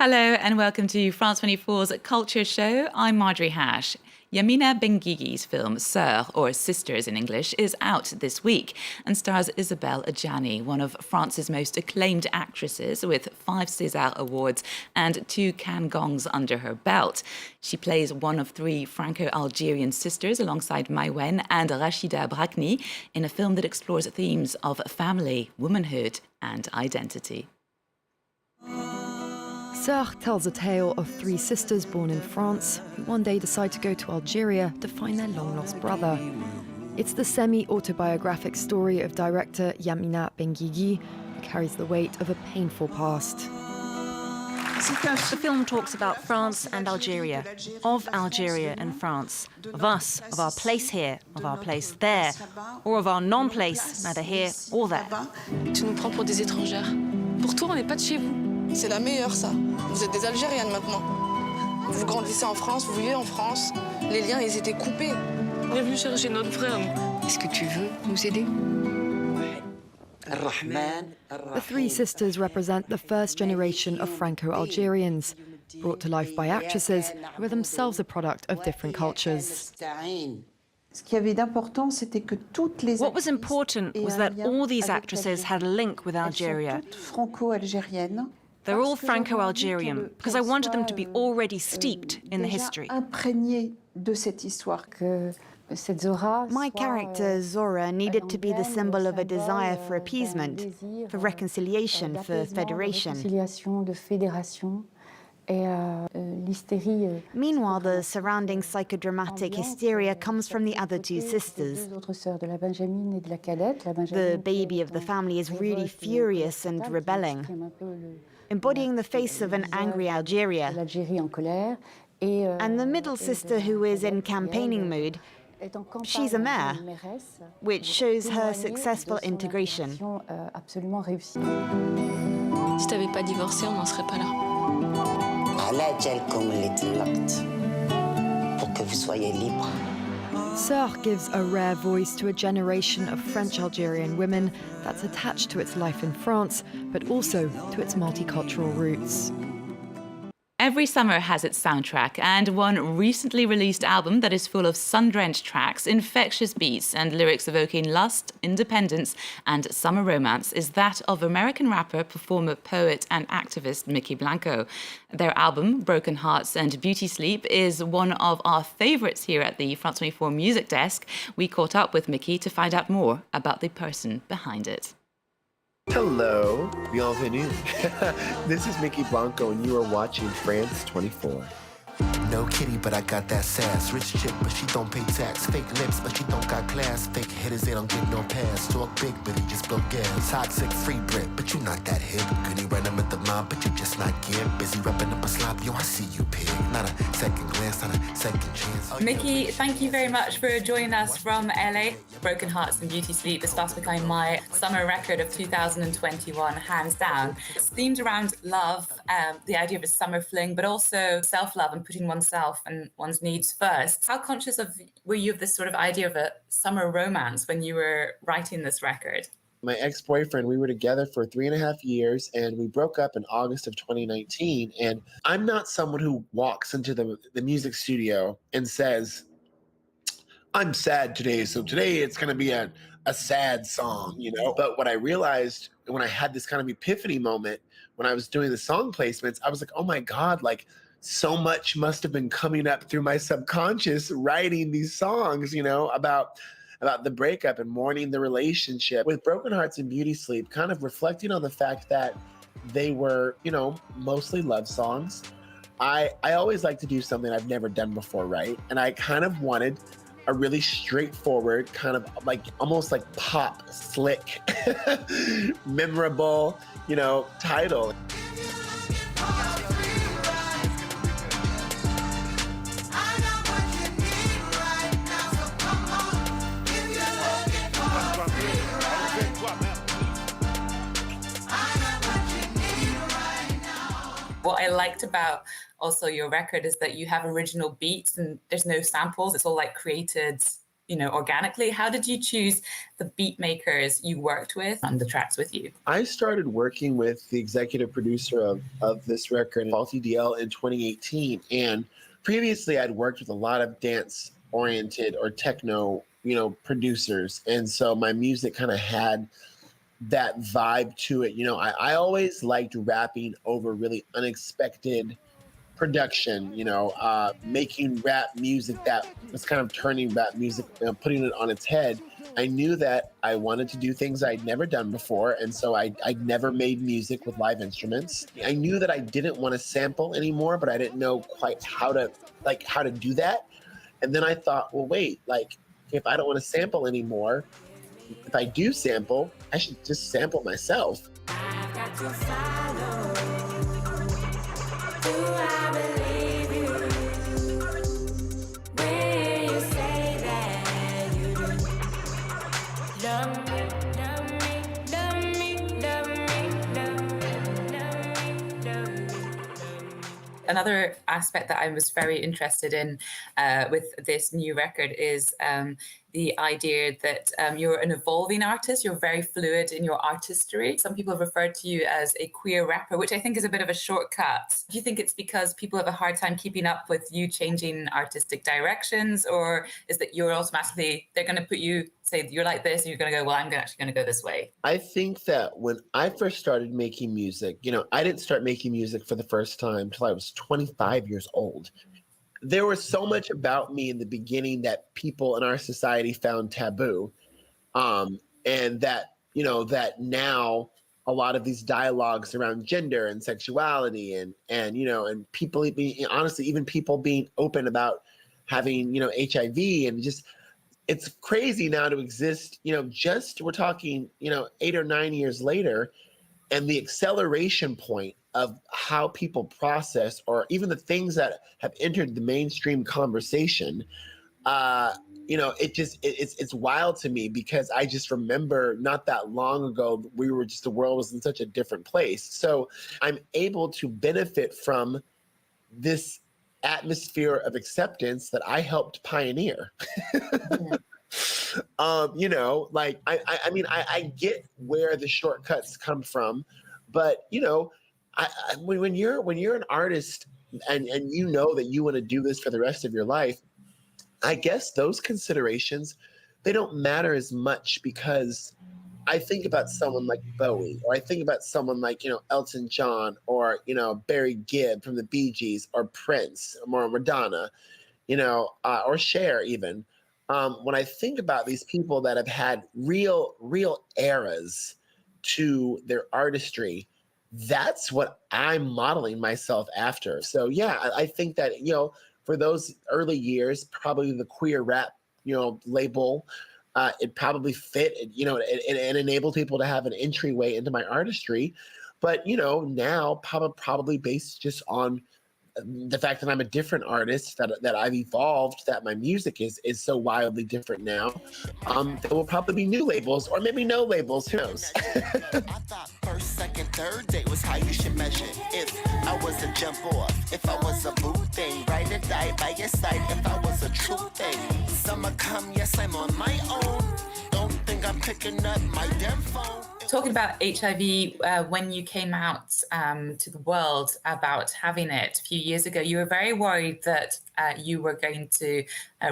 Hello and welcome to France 24's Culture Show. I'm Marjorie Hash. Yamina Benguigi's film Sœurs, or Sisters in English, is out this week and stars Isabelle Adjani, one of France's most acclaimed actresses with 5 César Awards and 2 Cannes Gongs under her belt. She plays one of 3 Franco-Algerian sisters alongside Maïwenn and Rachida Brakni in a film that explores themes of family, womanhood and identity. Sœurs tells a tale of 3 sisters born in France who one day decide to go to Algeria to find their long-lost brother. It's the semi-autobiographic story of director Yamina Benguigui, who carries the weight of a painful past. The film talks about France and Algeria, of Algeria and France, of us, of our place here, of our place there, or of our non-place, neither here or there. Tu nous prends pour des étrangères. Pour toi, on n'est pas de chez vous. C'est la meilleure, ça. Vous êtes des Algériennes maintenant. Vous grandissez en France, vous vivez en France. Les liens, ils étaient coupés. On est venu chercher notre frère. Est-ce que tu veux nous aider? The 3 sisters represent the first generation of Franco-Algerians, brought to life by actresses who are themselves a product of different cultures. What was important was that all these actresses had a link with Algeria. They're all Franco-Algerian because I wanted them to be already steeped in the history. My character, Zora, needed to be the symbol of a desire for appeasement, for reconciliation, for federation. Meanwhile, the surrounding psychodramatic hysteria comes from the other 2 sisters. The baby of the family is really furious and rebelling, embodying the face of an angry Algeria. And the middle sister, who is in campaigning mood, she's a mayor, which shows her successful integration. Si t'avais pas divorcé, on n'en serait pas là. Sœurs gives a rare voice to a generation of French-Algerian women that's attached to its life in France, but also to its multicultural roots. Every summer has its soundtrack, and one recently released album that is full of sun-drenched tracks, infectious beats, and lyrics evoking lust, independence, and summer romance is that of American rapper, performer, poet, and activist Mykki Blanco. Their album, Broken Hearts and Beauty Sleep, is one of our favourites here at the France 24 Music Desk. We caught up with Mykki to find out more about the person behind it. Hello, bienvenue. This is Mykki Blanco, and you are watching France 24. No kitty, but I got that sass. Rich chick, but she don't pay tax. Fake lips, but she don't got class. Fake hitters, they don't get no pass. Talk big, but he just blow gas. Toxic, free Brit, but you not that hip. Goody random at the mob, but you just not get. Busy wrapping up a slop, yo, I see you, pig. Not a second glance, not a second chance. Mykki, thank you very much for joining us from LA. Broken Hearts and Beauty Sleep is fast becoming my summer record of 2021, hands down. It's themed around love, the idea of a summer fling, but also self-love and putting oneself and one's needs first. How conscious were you of this sort of idea of a summer romance when you were writing this record? My ex-boyfriend, we were together for 3.5 years, and we broke up in August of 2019. And I'm not someone who walks into the music studio and says, I'm sad today, so today it's going to be a sad song, you know? But what I realized when I had this kind of epiphany moment, when I was doing the song placements, I was like, oh my God, like, so much must have been coming up through my subconscious writing these songs, you know, about the breakup and mourning the relationship. With Broken Hearts and Beauty Sleep, kind of reflecting on the fact that they were, you know, mostly love songs. I always like to do something I've never done before, right? And I kind of wanted a really straightforward, kind of like almost like pop, slick, memorable, you know, title. What I liked about also your record is that you have original beats and there's no samples. It's all like created organically? How did you choose the beat makers you worked with on the tracks with you? I started working with the executive producer of this record, Faulty DL, in 2018. And previously I'd worked with a lot of dance oriented or techno, producers. And so my music kind of had that vibe to it. I always liked rapping over really unexpected production, making rap music that was kind of turning rap music, putting it on its head. I knew that I wanted to do things I'd never done before, and so I'd never made music with live instruments. I knew that I didn't want to sample anymore, but I didn't know quite how to do that. And then I thought, well, wait, if I don't want to sample anymore, if I do sample, I should just sample myself. I've got to follow. Do I believe you when you say that you do? Love me, love me, love me, love me, love me, love me, love me. Another aspect that I was very interested in with this new record is the idea that you're an evolving artist. You're very fluid in your artistry. Some people have referred to you as a queer rapper, which I think is a bit of a shortcut. Do you think it's because people have a hard time keeping up with you changing artistic directions, or is that you're automatically, they're going to put you, say you're like this, and you're going to go, well, I'm actually going to go this way? I think that when I first started making music, I didn't start making music for the first time until I was 25 years old. There was so much about me in the beginning that people in our society found taboo. And that, that now a lot of these dialogues around gender and sexuality and people being, honestly, even people being open about having, HIV, and just, it's crazy now to exist, we're talking, 8 or 9 years later, and the acceleration point of how people process, or even the things that have entered the mainstream conversation, it's wild to me, because I just remember not that long ago, the world was in such a different place. So I'm able to benefit from this atmosphere of acceptance that I helped pioneer. Yeah. I get where the shortcuts come from, but when you're an artist and you know that you want to do this for the rest of your life, I guess those considerations, they don't matter as much, because I think about someone like Bowie, or I think about someone like, Elton John, or, Barry Gibb from the Bee Gees, or Prince, or Madonna, or Cher even. When I think about these people that have had real eras to their artistry, that's what I'm modeling myself after. So yeah, I think that, for those early years, probably the queer rap, label, it probably fit, and enabled people to have an entryway into my artistry. But, now probably based just on the fact that I'm a different artist, that I've evolved, that my music is so wildly different now, there will probably be new labels, or maybe no labels, who knows? I thought first, second, third date was how you should measure. If I was a jump off, if I was a boo thing, ride or die by your side, if I was a true thing. Summer come, yes, I'm on my own. Don't think I'm picking up my damn phone. Talking about HIV, when you came out to the world about having it a few years ago, you were very worried that you were going to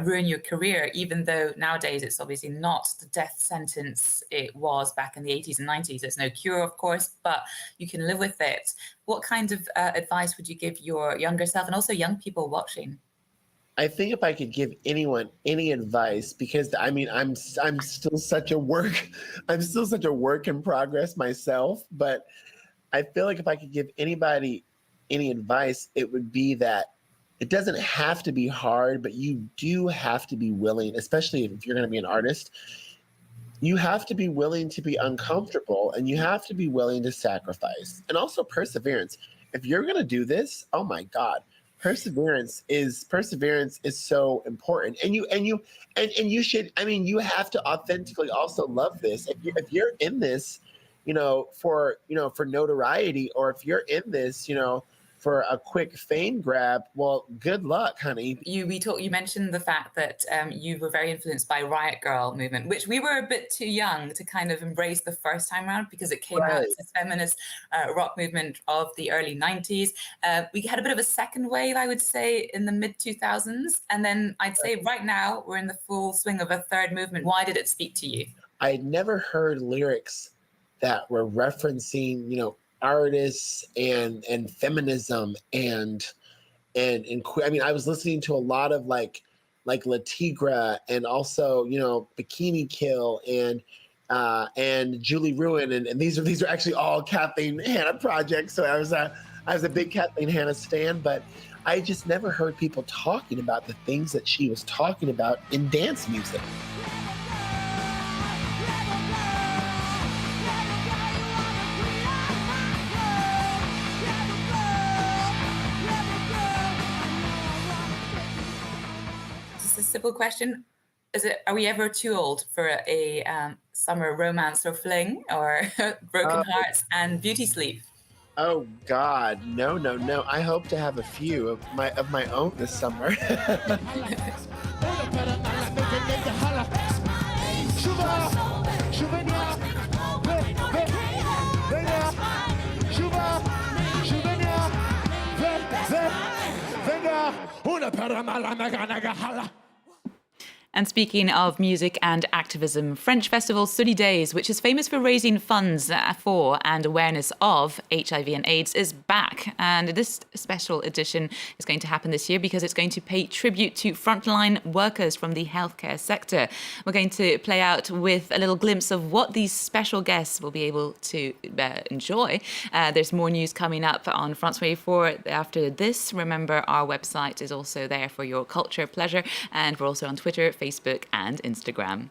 ruin your career, even though nowadays it's obviously not the death sentence it was back in the 80s and 90s. There's no cure, of course, but you can live with it. What kind of advice would you give your younger self, and also young people watching? I think if I could give anyone any advice, because I'm still such a work in progress myself, but I feel like if I could give anybody any advice, it would be that it doesn't have to be hard, but you do have to be willing, especially if you're going to be an artist, you have to be willing to be uncomfortable, and you have to be willing to sacrifice, and also perseverance. If you're going to do this, oh my God, perseverance is so important, and you should, you have to authentically also love this. If you're in this, for notoriety, or if you're in this, for a quick fame grab, well, good luck, honey. You mentioned the fact that you were very influenced by Riot Girl movement, which we were a bit too young to kind of embrace the first time around because it came out as this feminist rock movement of the early 90s. We had a bit of a second wave, I would say, in the mid 2000s. And then I'd say right now we're in the full swing of a third movement. Why did it speak to you? I had never heard lyrics that were referencing, artists and feminism and I mean, I was listening to a lot of like La Tigra and also, Bikini Kill and Julie Ruin. And these are actually all Kathleen Hanna projects. So I was a big Kathleen Hanna stan, but I just never heard people talking about the things that she was talking about in dance music. Simple question. Are we ever too old for a summer romance or fling or broken hearts and beauty sleep? Oh God, no. I hope to have a few of my own this summer. And speaking of music and activism, French festival Solidays, which is famous for raising funds for and awareness of HIV and AIDS, is back. And this special edition is going to happen this year because it's going to pay tribute to frontline workers from the healthcare sector. We're going to play out with a little glimpse of what these special guests will be able to enjoy. There's more news coming up on France 24 after this. Remember, our website is also there for your culture pleasure. And we're also on Twitter, Facebook and Instagram.